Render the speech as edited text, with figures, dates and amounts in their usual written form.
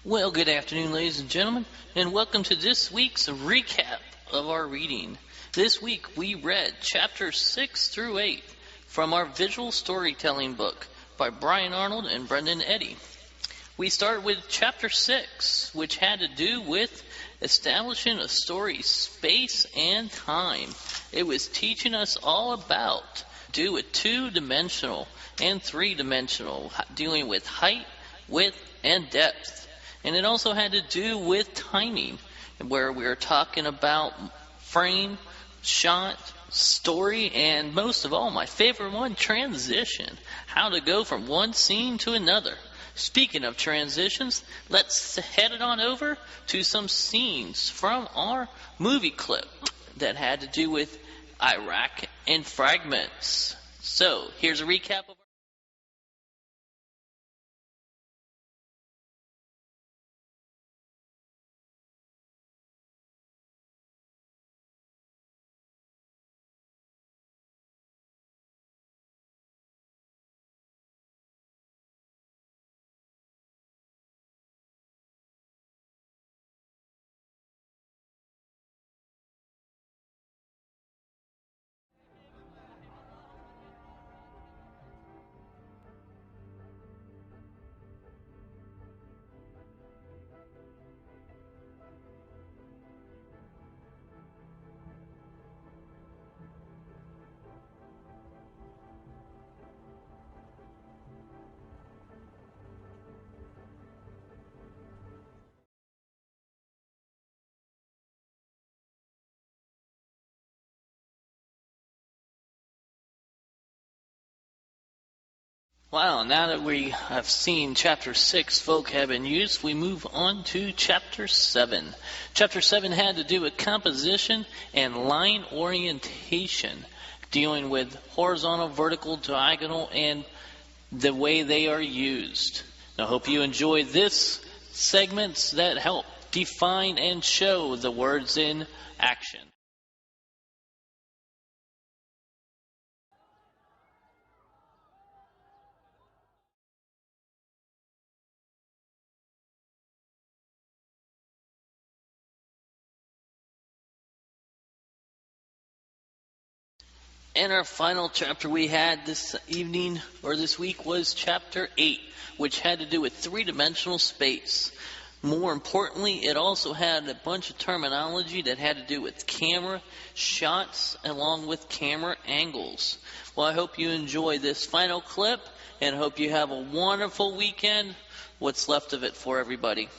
Well, good afternoon, ladies and gentlemen, and welcome to this week's recap of our reading. This week we read chapters 6 through 8 from our visual storytelling book by Brian Arnold and Brendan Eddy. We start with chapter 6, which had to do with establishing a story's space and time. It was teaching us all about do with two-dimensional and three-dimensional, dealing with height, width, and depth. And it also had to do with timing, where we were talking about frame, shot, story, and most of all, my favorite one, transition. How to go from one scene to another. Speaking of transitions, let's head it on over to some scenes from our movie clip that had to do with Iraq and fragments. So, here's a recap of Wow, now that we have seen Chapter 6 vocab in use, we move on to Chapter 7. Chapter 7 had to do with composition and line orientation, dealing with horizontal, vertical, diagonal, and the way they are used. Now, I hope you enjoy this segments that help define and show the words in action. And our final chapter we had this evening, or this week, was Chapter 8, which had to do with three-dimensional space. More importantly, it also had a bunch of terminology that had to do with camera shots along with camera angles. Well, I hope you enjoy this final clip and hope you have a wonderful weekend, what's left of it for everybody.